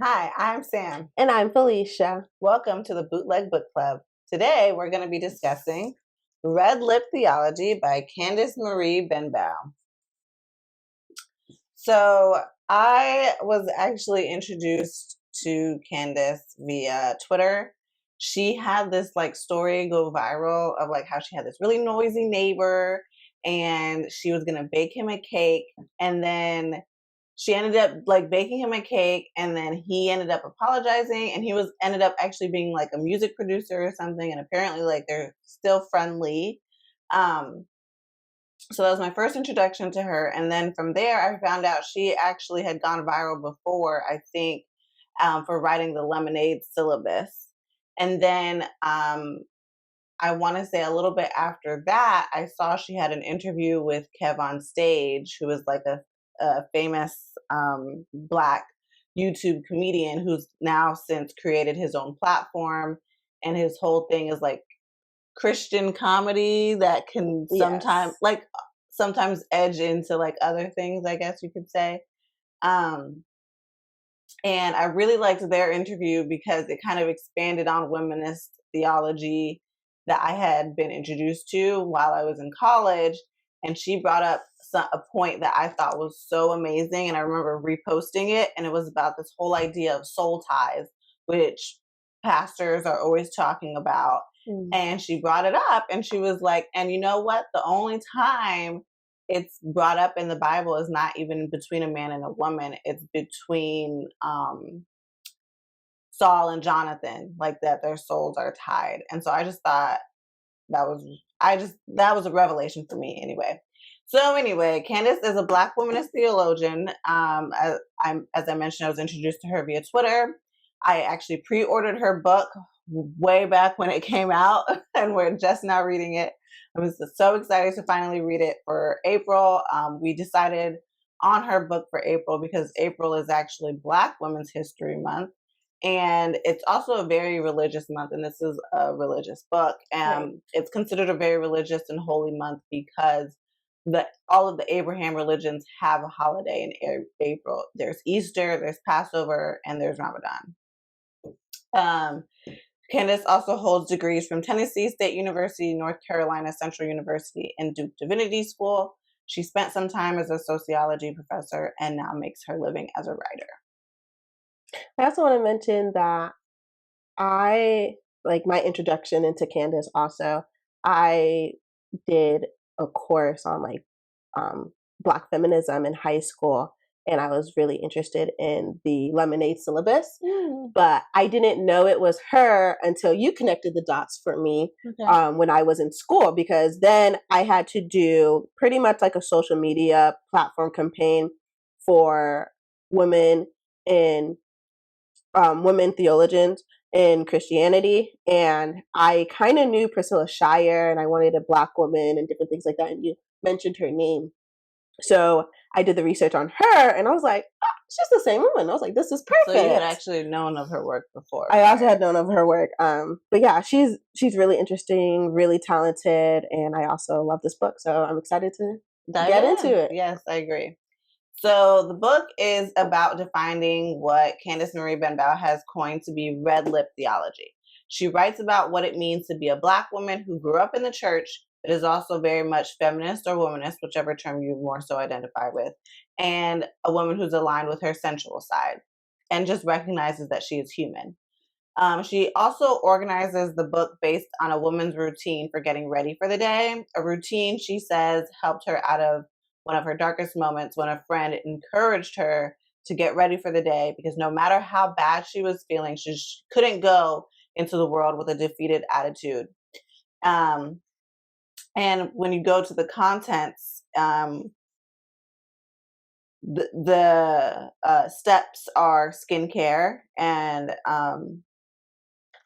Hi, I'm Sam. And I'm Felicia. Welcome to the Bootleg Book Club. Today we're going to be discussing Red Lip Theology by Candice Marie Benbow. So I was actually introduced to Candice via Twitter. She had this story go viral of how she had this really noisy neighbor and she was going to bake him a cake, and then she ended up baking him a cake, and then he ended up apologizing, and he ended up actually being a music producer or something, and apparently they're still friendly. So that was my first introduction to her, and then from there I found out she actually had gone viral before, I think, for writing the Lemonade syllabus. And then I want to say a little bit after that, I saw she had an interview with Kev on Stage, who is a famous Black YouTube comedian who's now since created his own platform, and his whole thing is Christian comedy that can sometimes edge into other things, I guess you could say. And I really liked their interview because it kind of expanded on womanist theology that I had been introduced to while I was in college. And she brought up a point that I thought was so amazing, and I remember reposting it, and it was about this whole idea of soul ties, which pastors are always talking about. And she brought it up, and she was like, and you know what? The only time it's brought up in the Bible is not even between a man and a woman. It's between Saul and Jonathan, that their souls are tied. And so I just thought that was a revelation for me anyway. So anyway, Candice is a Black womanist theologian. As I mentioned, I was introduced to her via Twitter. I actually pre-ordered her book way back when it came out, and we're just now reading it. I was so excited to finally read it for April. We decided on her book for April because April is actually Black Women's History Month. And it's also a very religious month, and this is a religious book. Right. It's considered a very religious and holy month because all of the Abraham religions have a holiday in April. There's Easter, there's Passover, and there's Ramadan. Candice also holds degrees from Tennessee State University, North Carolina Central University, and Duke Divinity School. She spent some time as a sociology professor and now makes her living as a writer. I also want to mention that I, my introduction into Candice also, I did a course on Black feminism in high school, and I was really interested in the Lemonade syllabus, but I didn't know it was her until you connected the dots for me. Okay. When I was in school, because then I had to do pretty much a social media platform campaign for women in women theologians in Christianity, and I kind of knew Priscilla Shirer, and I wanted a Black woman and different things like that, and you mentioned her name. So I did the research on her, and I was like, oh, she's the same woman. I was like, this is perfect. So you had actually known of her work before. I also had known of her work. But yeah, she's really interesting, really talented, and I also love this book. So I'm excited to get into it. Yes, I agree. So the book is about defining what Candice Marie Benbow has coined to be red lip theology. She writes about what it means to be a Black woman who grew up in the church, but is also very much feminist or womanist, whichever term you more so identify with, and a woman who's aligned with her sensual side, and just recognizes that she is human. She also organizes the book based on a woman's routine for getting ready for the day, a routine she says helped her out of one of her darkest moments when a friend encouraged her to get ready for the day because no matter how bad she was feeling, she couldn't go into the world with a defeated attitude. And when you go to the contents, the steps are skincare, and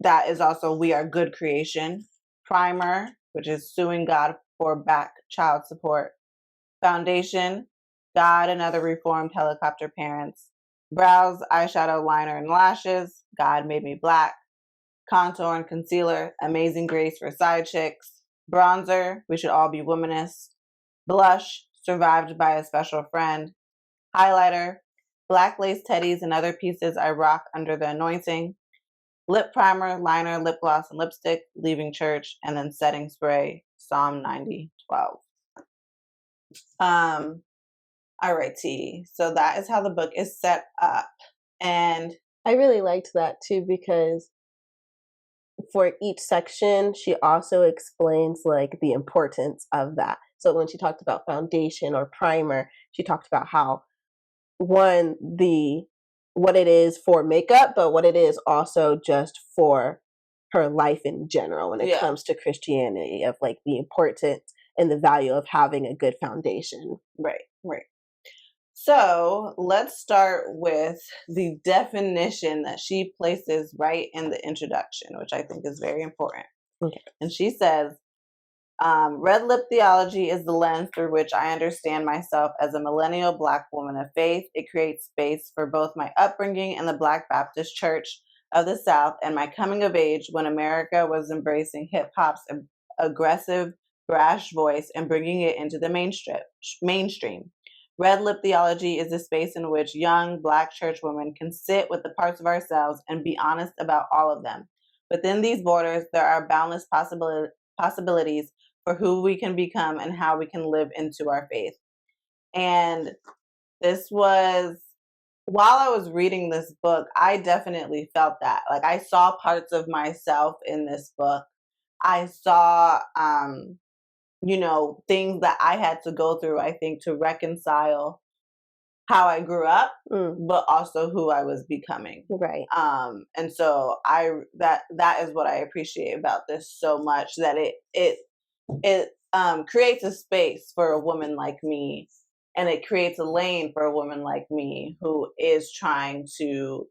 that is also We Are Good Creation. Primer, which is suing God for back child support. Foundation, God and Other Reformed Helicopter Parents. Brows, eyeshadow, liner, and lashes, God Made Me Black. Contour and concealer, Amazing Grace for Side Chicks. Bronzer, we should all be womanist. Blush, survived by a special friend. Highlighter, black lace teddies and other pieces I rock under the anointing. Lip primer, liner, lip gloss, and lipstick, leaving church, and then setting spray, Psalm 90:12. All right, T. So that is how the book is set up. And I really liked that too, because for each section, she also explains like the importance of that. So when she talked about foundation or primer, she talked about how one, the what it is for makeup, but what it is also just for her life in general when it comes to Christianity, of like the importance and the value of having a good foundation. Right. So let's start with the definition that she places right in the introduction, which I think is very important. Okay. And she says, red lip theology is the lens through which I understand myself as a millennial Black woman of faith. It creates space for both my upbringing in the Black Baptist Church of the South and my coming of age when America was embracing hip hop's aggressive, brash voice and bringing it into the mainstream. Red lip theology is a space in which young Black church women can sit with the parts of ourselves and be honest about all of them. Within these borders, there are boundless possibilities for who we can become and how we can live into our faith. And this was, while I was reading this book, I definitely felt that. Like, I saw parts of myself in this book. I saw, things that I had to go through, I think, to reconcile how I grew up, but also who I was becoming. Right. And so that is what I appreciate about this so much, that it creates a space for a woman like me, and it creates a lane for a woman like me who is trying to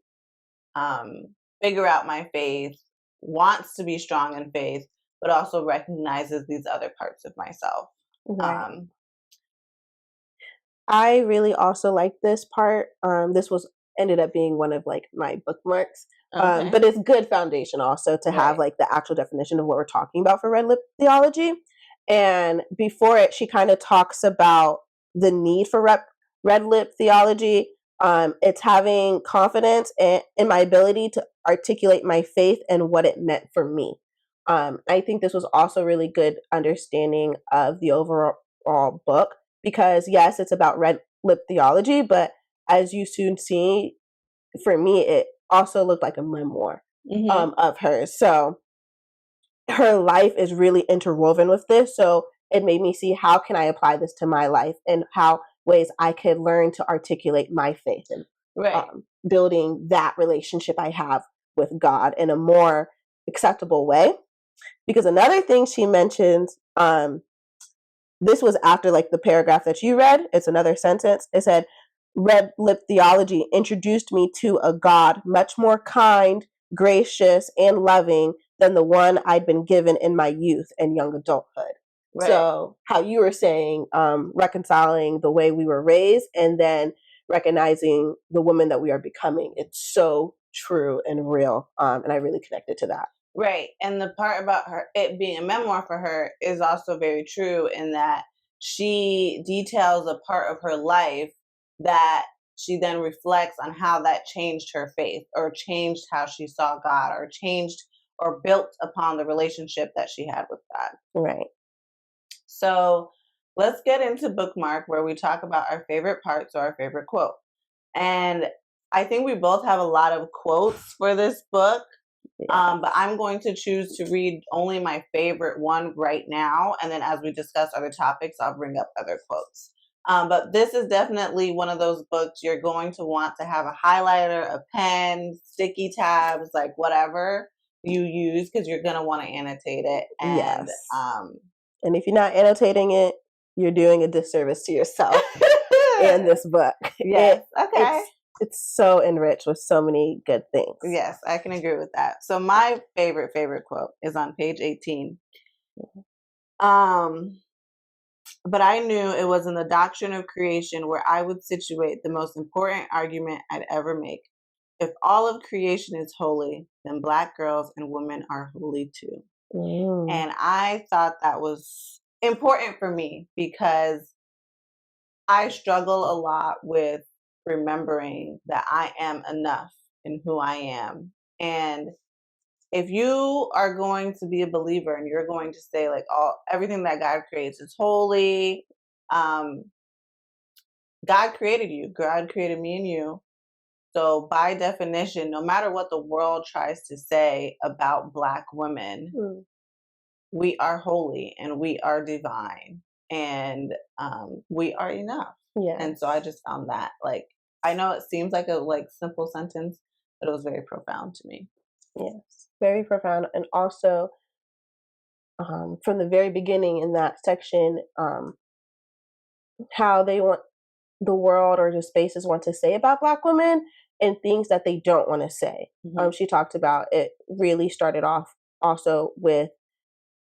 figure out my faith, wants to be strong in faith, but also recognizes these other parts of myself. Right. I really also like this part. This was ended up being one of like my bookmarks. Okay. But it's good foundation also to have like the actual definition of what we're talking about for red lip theology. And before it, she kind of talks about the need for red lip theology. It's having confidence in my ability to articulate my faith and what it meant for me. I think this was also really good understanding of the overall book, because yes, it's about red lip theology, but as you soon see, for me, it also looked like a memoir of hers. So her life is really interwoven with this. So it made me see, how can I apply this to my life, and how ways I could learn to articulate my faith, and building that relationship I have with God in a more acceptable way. Because another thing she mentions, this was after like the paragraph that you read, it's another sentence. It said, red lip theology introduced me to a God much more kind, gracious, and loving than the one I'd been given in my youth and young adulthood. Right. So how you were saying, reconciling the way we were raised and then recognizing the woman that we are becoming, it's so true and real. And I really connected to that. Right. And the part about it being a memoir for her is also very true, in that she details a part of her life that she then reflects on how that changed her faith, or changed how she saw God, or changed or built upon the relationship that she had with God. Right. So let's get into bookmark, where we talk about our favorite parts or our favorite quote. And I think we both have a lot of quotes for this book. But I'm going to choose to read only my favorite one right now. And then as we discuss other topics, I'll bring up other quotes. But this is definitely one of those books you're going to want to have a highlighter, a pen, sticky tabs, like whatever you use, because you're going to want to annotate it. And, and if you're not annotating it, you're doing a disservice to yourself in this book. Yes. Okay. It's so enriched with so many good things. Yes, I can agree with that. So my favorite quote is on page 18. But I knew it was in the doctrine of creation where I would situate the most important argument I'd ever make. If all of creation is holy, then Black girls and women are holy too. Mm. And I thought that was important for me because I struggle a lot with remembering that I am enough in who I am. And if you are going to be a believer and you're going to say like all everything that God creates is holy, um, God created you. God created me and you. So by definition, no matter what the world tries to say about Black women, Mm. we are holy and we are divine and we are enough. And so I Yes. just found that like I know it seems like a like simple sentence, but it was very profound to me. Yes. Very profound. And also, from the very beginning in that section, how they want the world or the spaces want to say about Black women and things that they don't want to say. Hmm. She talked about it really started off also with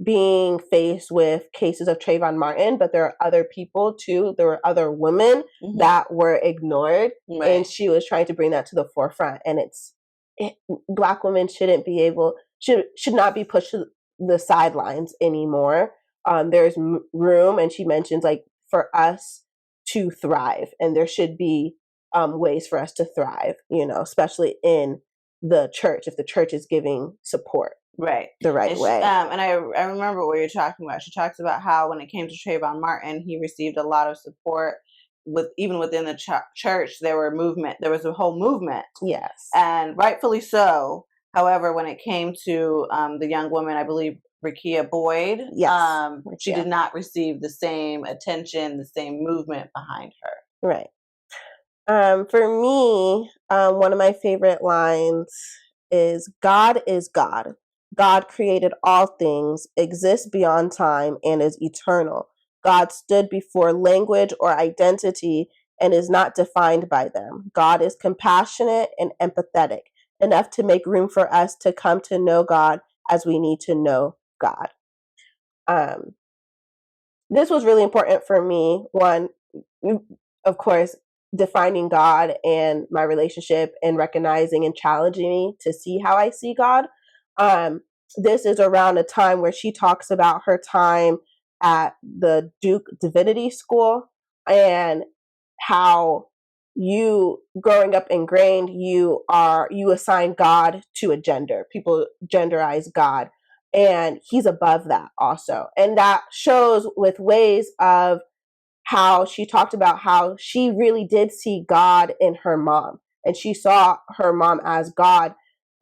being faced with cases of Trayvon Martin, but there are other people too. There were other women Hmm. that were ignored, and Right. she was trying to bring that to the forefront. And Black women shouldn't be able should not be pushed to the sidelines anymore. There's room, and she mentions like for us to thrive, and there should be ways for us to thrive. Especially in the church, if the church is giving support Right. the right way. And I remember what you're talking about. She talks about how when it came to Trayvon Martin, he received a lot of support with even within the church. There was a whole movement, Yes. and rightfully so. However, when it came to the young woman, I believe Rekia Boyd, Yes. she Yeah. did not receive the same attention, the same movement behind her. Right. For me, one of my favorite lines is God is God. God created all things, exists beyond time, and is eternal. God stood before language or identity and is not defined by them. God is compassionate and empathetic, enough to make room for us to come to know God as we need to know God. Um, this was really important for me. One, of course, defining God and my relationship and recognizing and challenging me to see how I see God. Um, this is around a time where she talks about her time at the Duke Divinity School and how you growing up ingrained you assign God to a gender. People genderize God, and he's above that also. And that shows with ways of how she talked about how she really did see God in her mom, and she saw her mom as God,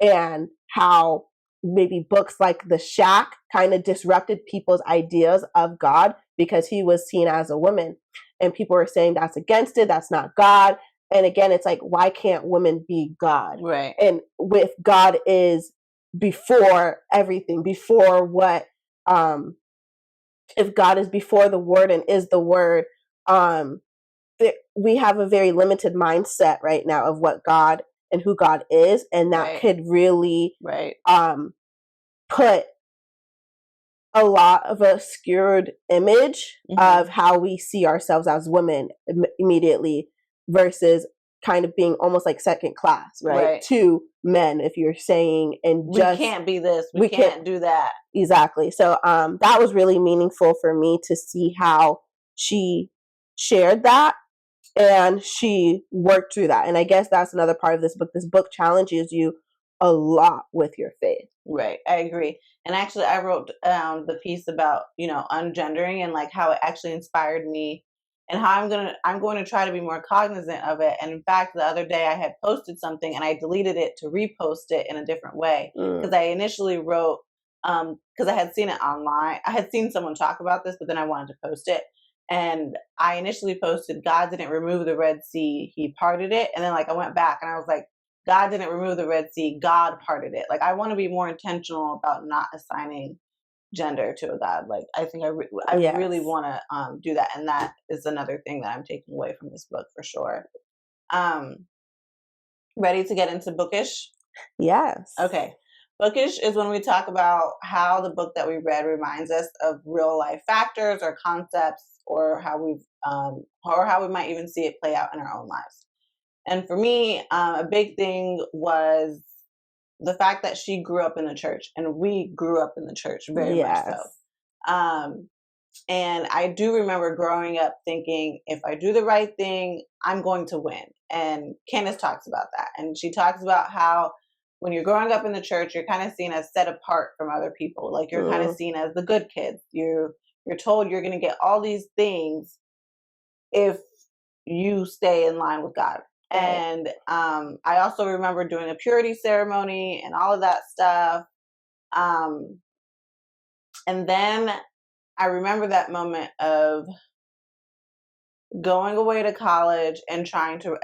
and how maybe books like The Shack kind of disrupted people's ideas of God because he was seen as a woman, and people were saying that's against it, that's not God. And again, it's like, why can't women be God? Right. And with God is before everything, before what if God is before the word and is the word, um, we have a very limited mindset right now of what God and who God is, and that Right. could really Right. put a lot of a skewed image of how we see ourselves as women immediately versus kind of being almost like second class, right? Right. To men, if you're saying, and We just can't be this. We we can't can't do that. exactly. So that was really meaningful for me to see how she shared that and she worked through that. And I guess that's another part of this book. This book challenges you a lot with your faith. Right, I agree. And actually, I wrote the piece about ungendering and like how it actually inspired me, and how I'm going to try to be more cognizant of it. And in fact, the other day I had posted something and I deleted it to repost it in a different way Mm. because I initially wrote because I had seen it online. I had seen someone talk about this, but then I wanted to post it. And I initially posted, God didn't remove the Red Sea, he parted it. And then like I went back and I was like, God didn't remove the Red Sea, God parted it. Like I want to be more intentional about not assigning gender to a God. Like I think I really Yes. want to do that, and that is another thing that I'm taking away from this book for sure. Um, Ready to get into bookish? Yes. Okay. Bookish is when we talk about how the book that we read reminds us of real life factors or concepts, or how we might even see it play out in our own lives. And for me, a big thing was the fact that she grew up in the church and we grew up in the church very much so. Yes. And I do remember growing up thinking, if I do the right thing, I'm going to win. And Candice talks about that. And she talks about how when you're growing up in the church, you're kind of seen as set apart from other people. Like you're kind of Mm, seen as the good kids. You're told you're going to get all these things if you stay in line with God. right. And I also remember doing a purity ceremony and all of that stuff. Um, and then I remember that moment of going away to college and trying to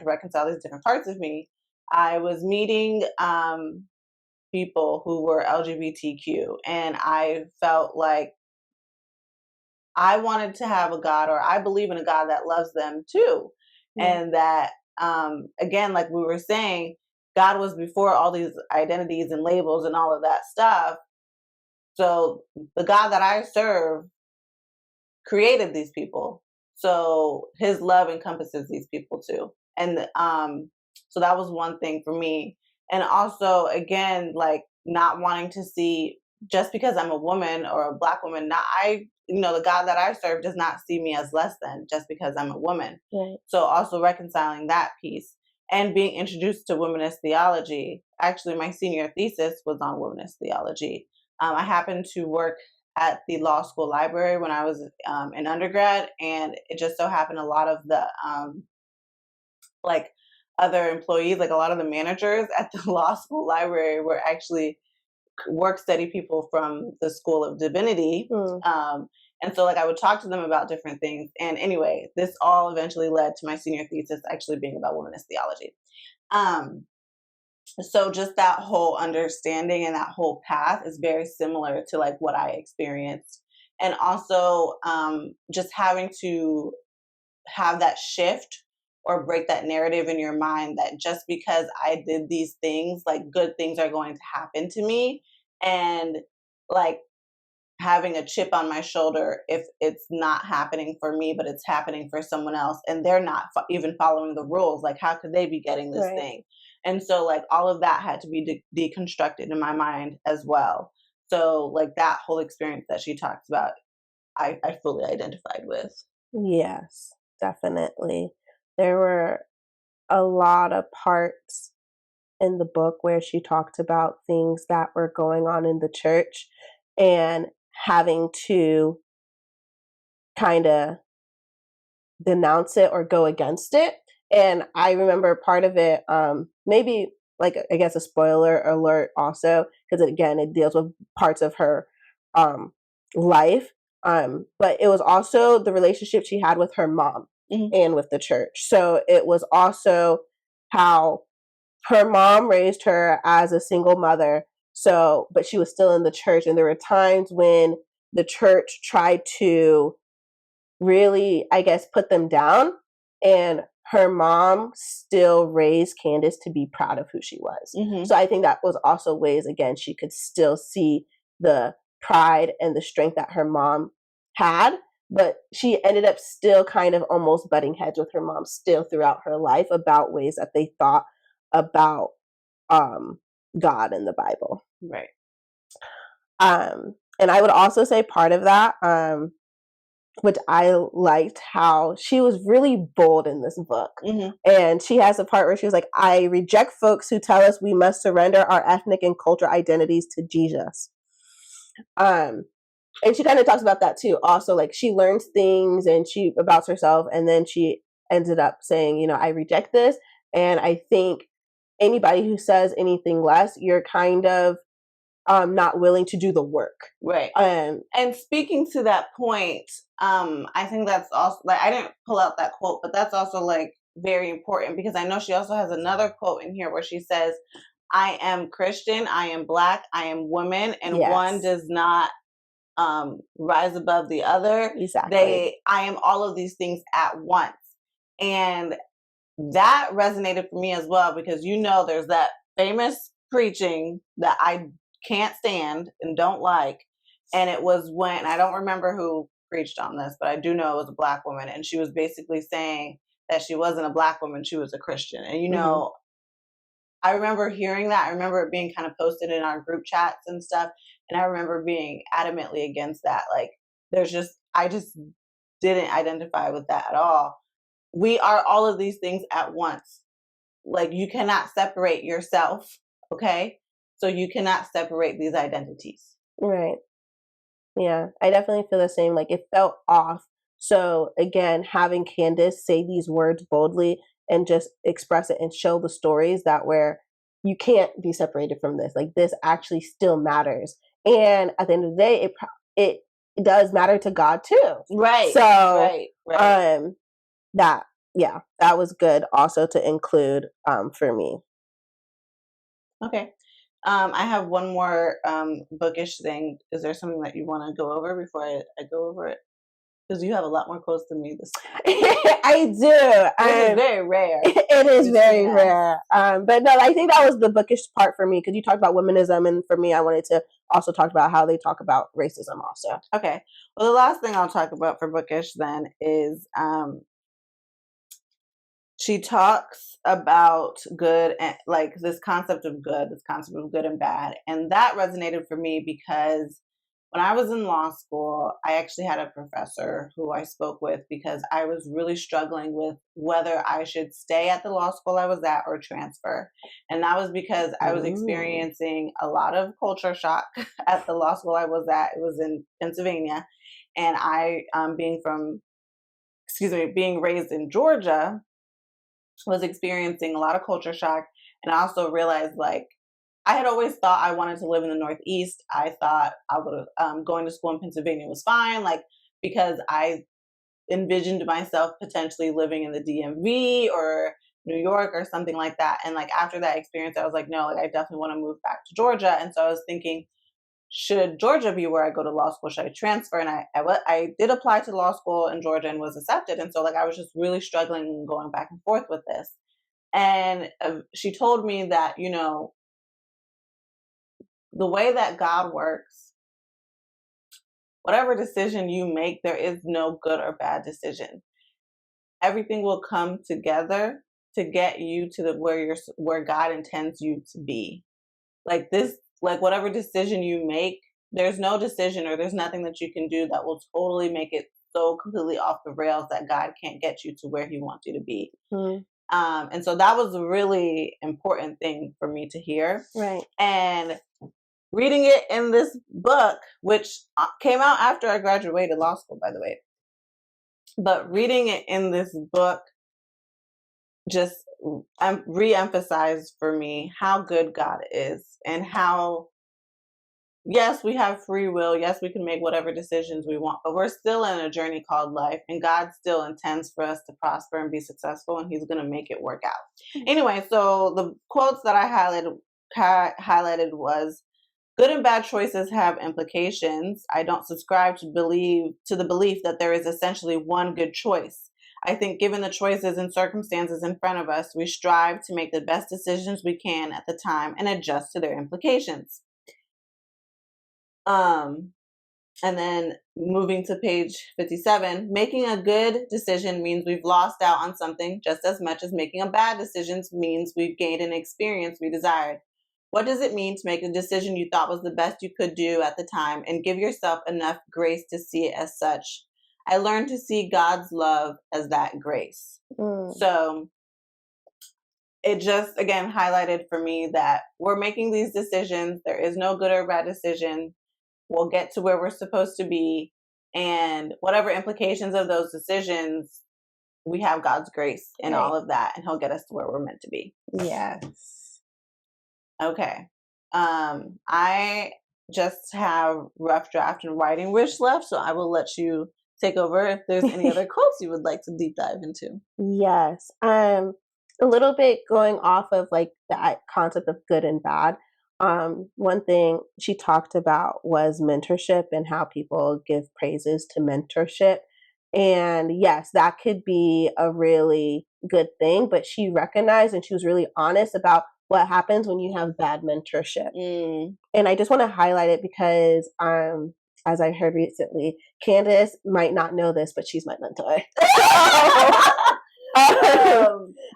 reconcile these different parts of me. I was meeting people who were LGBTQ, and I felt like I wanted to have a God, or I believe in a God that loves them too. Yeah. And that, again, like we were saying, God was before all these identities and labels and all of that stuff. So the God that I serve created these people. So his love encompasses these people too. And so that was one thing for me. And also again, like not wanting to see, just because I'm a woman or a black woman, not I you know, the God that I serve does not see me as less than just because I'm a woman. Right. So also reconciling that piece and being introduced to womanist theology. Actually, my senior thesis was on womanist theology. I happened to work at the law school library when I was in undergrad, and it just so happened a lot of the like other employees, like a lot of the managers at the law school library, were actually work study people from the School of Divinity. Mm, And so like I would talk to them about different things. And anyway, this all eventually led to my senior thesis actually being about womanist theology. Um, so just that whole understanding and that whole path is very similar to like what I experienced. And also just having to have that shift or break that narrative in your mind that just because I did these things, like good things are going to happen to me. And like having a chip on my shoulder if it's not happening for me, but it's happening for someone else and they're not even following the rules. Like, how could they be getting this right. thing? And so, like, all of that had to be deconstructed in my mind as well. So, like, that whole experience that she talks about, I fully identified with. Yes, definitely. There were a lot of parts in the book where she talked about things that were going on in the church and having to kind of denounce it or go against it. And I remember part of it, maybe like I guess a spoiler alert also, because again, it deals with parts of her um, life. But it was also the relationship she had with her mom Mhm. and with the church. So it was also how her mom raised her as a single mother. So, but she was still in the church, and there were times when the church tried to really, I guess, put them down. And her mom still raised Candice to be proud of who she was. Mhm. So I think that was also ways, again, she could still see the pride and the strength that her mom had. But she ended up still kind of almost butting heads with her mom still throughout her life about ways that they thought about um, God in the Bible. Right. And I would also say part of that, which I liked how she was really bold in this book. Mhm. And she has a part where she was like, I reject folks who tell us we must surrender our ethnic and cultural identities to Jesus. Um, and she kind of talks about that too. Also, like she learns things and she about herself, and then she ended up saying, you know, I reject this. And I think anybody who says anything less, you're kind of not willing to do the work. Right. And And speaking to that point, I think that's also like I didn't pull out that quote, but that's also like very important because I know she also has another quote in here where she says, I am Christian, I am black, I am woman, and one yes, does not rise above the other. exactly. I am all of these things at once. And that resonated for me as well because you know there's that famous preaching that I can't stand and don't like. And it was when I don't remember who preached on this, but I do know it was a black woman, and she was basically saying that she wasn't a black woman, she was a Christian. And you Hmm. know, I remember hearing that. I remember it being kind of posted in our group chats and stuff. And I remember being adamantly against that. Like, I just didn't identify with that at all. We are all of these things at once. Like, you cannot separate yourself, okay? So you cannot separate these identities. Right. Yeah, I definitely feel the same. Like, it felt off. So again, having Candice say these words boldly and just express it and show the stories that where you can't be separated from this. Like, this actually still matters. And at the end of the day, it does matter to God too. Right. So Right. that that was good also to include for me. Okay. I have one more bookish thing. Is there something that you want to go over before I go over it? Because you have a lot more quotes than me this time. I do. It is very rare. It is very rare. But no, I think that was the bookish part for me, because you talked about womanism, and for me, I wanted to also talk about how they talk about racism also. Okay. Well, the last thing I'll talk about for bookish then is she talks about good and like this concept of good, and bad. And that resonated for me because when I was in law school, I actually had a professor who I spoke with because I was really struggling with whether I should stay at the law school I was at or transfer. And that was because I was experiencing a lot of culture shock at the law school I was at. It was in Pennsylvania. And being raised in Georgia, was experiencing a lot of culture shock. And I also realized, like, I had always thought I wanted to live in the Northeast. I thought I would going to school in Pennsylvania was fine, like, because I envisioned myself potentially living in the DMV or New York or something like that. And like after that experience, I was like, no, like I definitely want to move back to Georgia. And so I was thinking, should Georgia be where I go to law school? Should I transfer? And I did apply to law school in Georgia and was accepted. And so like I was just really struggling and going back and forth with this. And she told me that, you know, the way that God works, whatever decision you make, there is no good or bad decision. Everything will come together to get you to where God intends you to be. Like this, like whatever decision you make, there's no decision or there's nothing that you can do that will totally make it so completely off the rails that God can't get you to where He wants you to be. And so that was a really important thing for me to hear. Right. And reading it in this book, which came out after I graduated law school, by the way, but reading it in this book just re-emphasized for me how good God is and how, yes, we have free will. Yes, we can make whatever decisions we want, but we're still in a journey called life, and God still intends for us to prosper and be successful, and He's going to make it work out. Anyway, so the quotes that I highlighted was, good and bad choices have implications. I don't subscribe to the belief that there is essentially one good choice. I think given the choices and circumstances in front of us, we strive to make the best decisions we can at the time and adjust to their implications. And then moving to page 57, making a good decision means we've lost out on something just as much as making a bad decision means we've gained an experience we desired. What does it mean to make a decision you thought was the best you could do at the time and give yourself enough grace to see it as such? I learned to see God's love as that grace. So it just, again, highlighted for me that we're making these decisions. There is no good or bad decision. We'll get to where we're supposed to be. And whatever implications of those decisions, we have God's grace in all of that. And He'll get us to where we're meant to be. Yes. Okay. I just have rough draft and writing wish left, so I will let you take over if there's any other quotes you would like to deep dive into. Yes. A little bit going off of like that concept of good and bad. One thing she talked about was mentorship and how people give praises to mentorship. And yes, that could be a really good thing, but she recognized and she was really honest about what happens when you have bad mentorship. And I just want to highlight it because as I heard recently, Candice might not know this, but she's my mentor.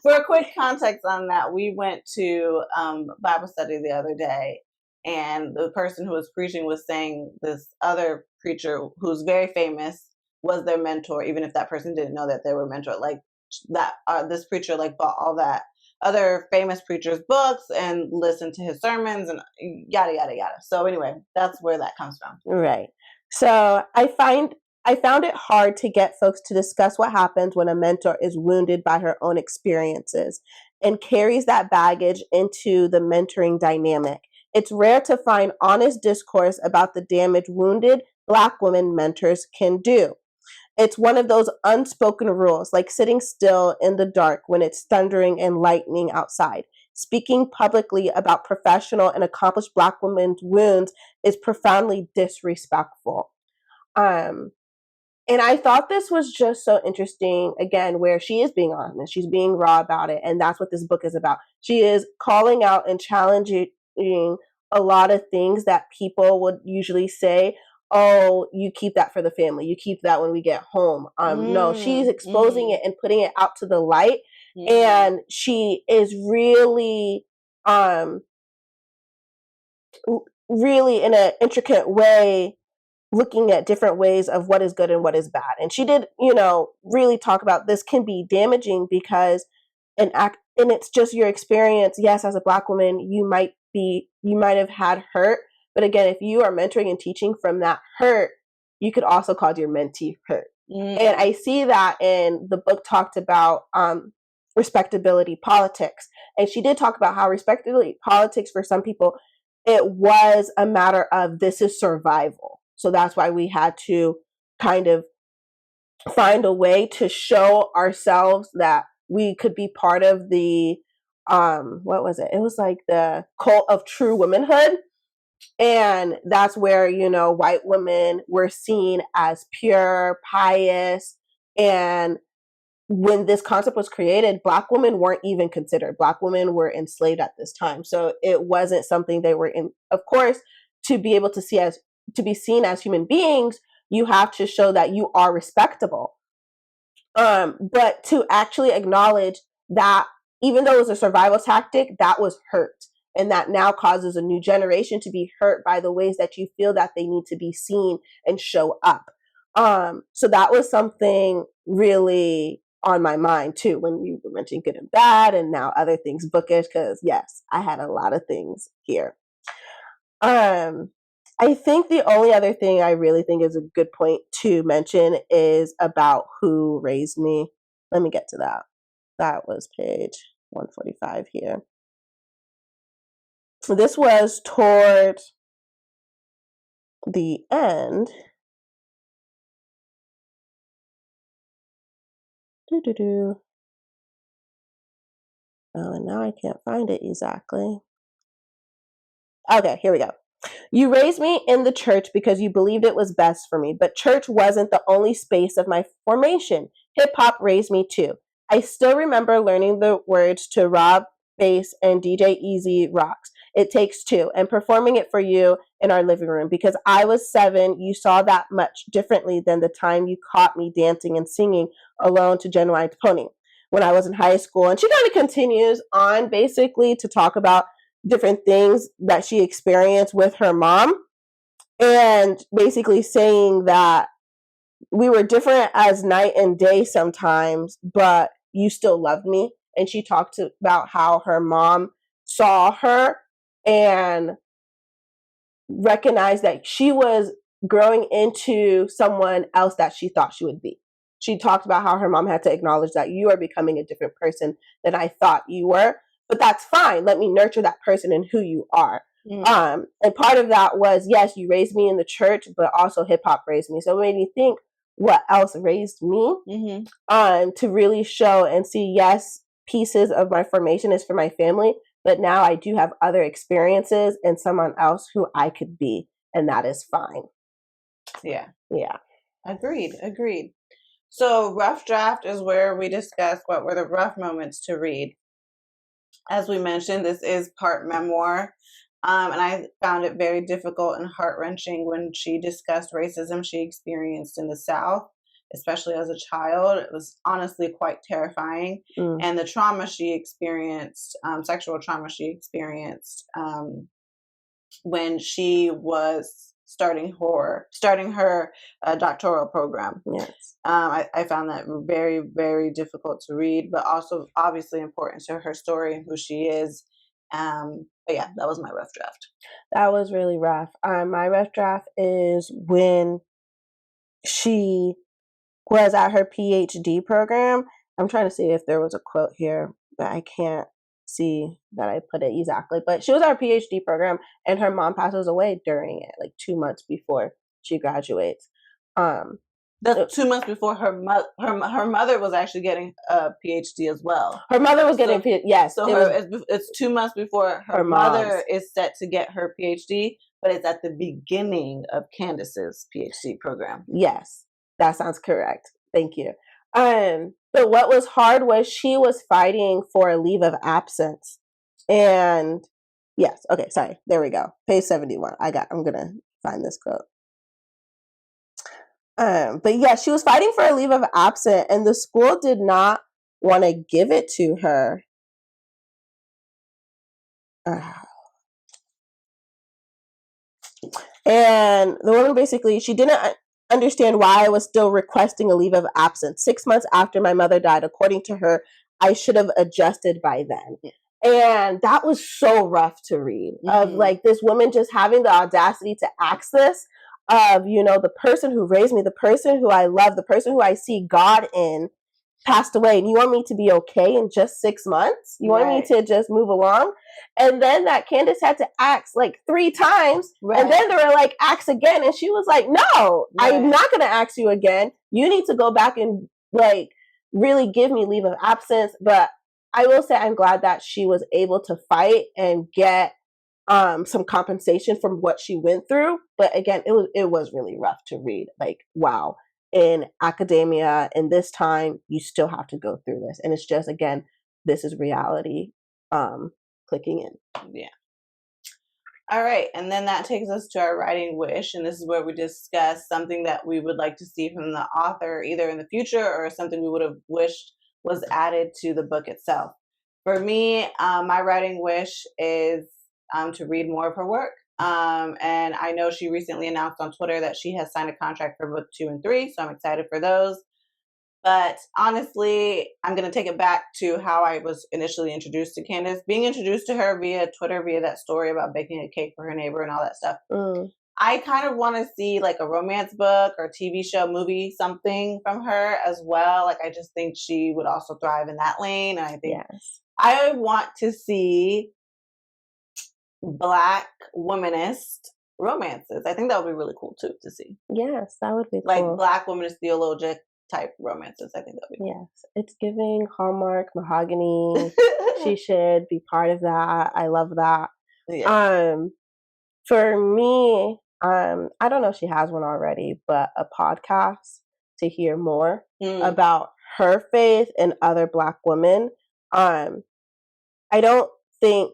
For a quick context on that, we went to Bible study the other day, and the person who was preaching was saying this other preacher who's very famous was their mentor, even if that person didn't know that they were mentor. Like that, this preacher like bought all that other famous preacher's books and listened to his sermons and yada yada yada. So anyway, that's where that comes from. Right. So I found it hard to get folks to discuss what happens when a mentor is wounded by her own experiences and carries that baggage into the mentoring dynamic. It's rare to find honest discourse about the damage wounded Black women mentors can do. It's one of those unspoken rules, like sitting still in the dark when it's thundering and lightning outside. Speaking publicly about professional and accomplished Black women's wounds is profoundly disrespectful. Um, and I thought this was just so interesting, again, where she is being honest, she's being raw about it, and that's what this book is about. She is calling out and challenging a lot of things that people would usually say, oh, you keep that for the family, you keep that when we get home. No, she's exposing it and putting it out to the light, and she is really really in an intricate way looking at different ways of what is good and what is bad. And she did, really talk about this can be damaging because and it's just your experience. Yes, as a Black woman, you might have had hurt, but again, if you are mentoring and teaching from that hurt, you could also cause your mentee hurt. And I see that in the book talked about respectability politics. And she did talk about how respectability politics for some people, it was a matter of this is survival. So that's why we had to kind of find a way to show ourselves that we could be part of the what was it? It was like the cult of true womanhood. And that's where, white women were seen as pure, pious. And when this concept was created, Black women weren't even considered. Black women were enslaved at this time. So it wasn't something they were in. Of course, to be able to be seen as human beings, you have to show that you are respectable. But to actually acknowledge that even though it was a survival tactic, that was hurt. And that now causes a new generation to be hurt by the ways that you feel that they need to be seen and show up. So that was something really on my mind too, when you were mentioning good and bad and now other things bookish, because yes, I had a lot of things here. I think the only other thing I really think is a good point to mention is about who raised me. Let me get to that. That was page 145 here. So this was toward the end. Oh, and now I can't find it exactly. Okay, here we go. You raised me in the church because you believed it was best for me, but church wasn't the only space of my formation. Hip hop raised me too. I still remember learning the words to Rob Bass and DJ Easy Rocks. It Takes Two, and performing it for you in our living room because I was 7. You saw that much differently than the time you caught me dancing and singing alone to Genuine Pony when I was in high school. And she kind of continues on basically to talk about different things that she experienced with her mom, and basically saying that we were different as night and day sometimes, but you still loved me. And she talked about how her mom saw her and recognized that she was growing into someone else that she thought she would be. She talked about how her mom had to acknowledge that you are becoming a different person than I thought you were, but that's fine. Let me nurture that person and who you are. And part of that was, yes, you raised me in the church, but also hip hop raised me. So it made me think, what else raised me? To really show and see, yes, pieces of my formation is for my family, but now I do have other experiences and someone else who I could be, and that is fine. Yeah. Agreed. So rough draft is where we discuss what were the rough moments to read. As we mentioned, this is part memoir, and I found it very difficult and heart-wrenching when she discussed racism she experienced in the South especially as a child. It was honestly quite terrifying. And the trauma she experienced, sexual trauma she experienced when she was starting her doctoral program. Yes. I found that very, very difficult to read, but also obviously important to her story and who she is. But yeah, that was my rough draft. That was really rough. My rough draft is when she was at her PhD program. I'm trying to see if there was a quote here, but I can't see that I put it exactly. But she was at her PhD program, and her mom passes away during it, like 2 months before she graduates. That's 2 months before her mother was actually getting a PhD as well. Her mother was getting yes. So it's 2 months before her mother is set to get her PhD, but it's at the beginning of Candice's PhD program. Yes, that sounds correct. Thank you. But what was hard was she was fighting for a leave of absence, and yes, okay, sorry, there we go. Page 71. I'm gonna find this quote. But yeah, she was fighting for a leave of absence, and the school did not want to give it to her. And the woman basically, she didn't understand why I was still requesting a leave of absence 6 months after my mother died. According to her, I should have adjusted by then. And that was so rough to read, of like this woman just having the audacity to ask this of, the person who raised me, the person who I love, the person who I see God in, passed away, and you want me to be okay in just 6 months? You want me to just move along? And then that Candice had to ask like 3 times, and then they were like, ask again, and she was like, no, I'm not going to ask you again. You need to go back and like really give me leave of absence. But I will say I'm glad that she was able to fight and get some compensation from what she went through. But again, it was really rough to read. Like, wow. In academia in this time, you still have to go through this, and it's just, again, this is reality clicking in. Yeah. All right, and then that takes us to our writing wish, and this is where we discuss something that we would like to see from the author either in the future or something we would have wished was added to the book itself. For me, my writing wish is to read more of her work. And I know she recently announced on Twitter that she has signed a contract for book 2 and 3, so I'm excited for those. But honestly, I'm going to take it back to how I was initially introduced to Candice. Being introduced to her via Twitter, via that story about baking a cake for her neighbor and all that stuff. I kind of want to see like a romance book or TV show, movie, something from her as well. Like, I just think she would also thrive in that lane. And I think I want to see Black womanist romances. I think that would be really cool too to see. Yes, that would be like cool. Black womanist theologic type romances. I think that would be cool. Yes, it's giving Hallmark, Mahogany. She should be part of that. I love that. Yeah. For me, I don't know if she has one already, but a podcast to hear more about her faith and other Black women. I don't think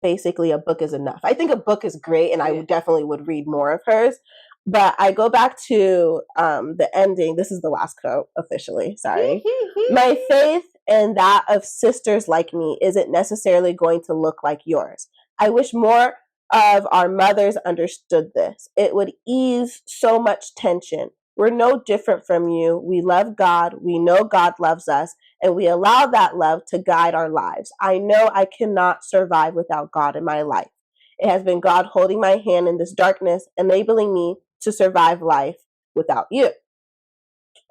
basically a book is enough. I think a book is great, and I definitely would read more of hers. But I go back to the ending. This is the last quote officially. Sorry. My faith and that of sisters like me isn't necessarily going to look like yours. I wish more of our mothers understood this. It would ease so much tension. We're no different from you. We love God. We know God loves us, and we allow that love to guide our lives. I know I cannot survive without God in my life. It has been God holding my hand in this darkness, enabling me to survive life without you.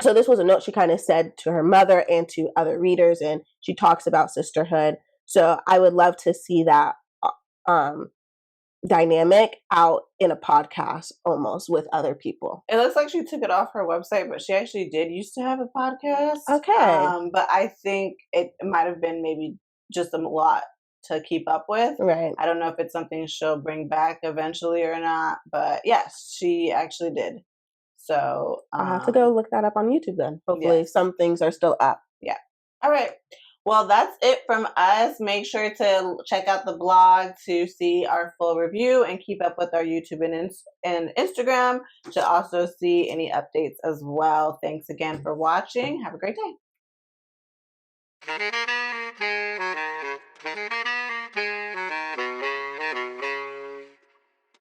So this was a note she kind of said to her mother and to other readers, and she talks about sisterhood. So I would love to see that dynamic out in a podcast almost with other people. It looks like she took it off her website, but she actually did used to have a podcast. Okay. But I think it might have been maybe just a lot to keep up with. Right. I don't know if it's something she'll bring back eventually or not, but yes, she actually did. So I'll have to go look that up on YouTube then. Hopefully some things are still up. Yeah. All right. Well, that's it from us. Make sure to check out the blog to see our full review and keep up with our YouTube and Instagram to also see any updates as well. Thanks again for watching. Have a great day.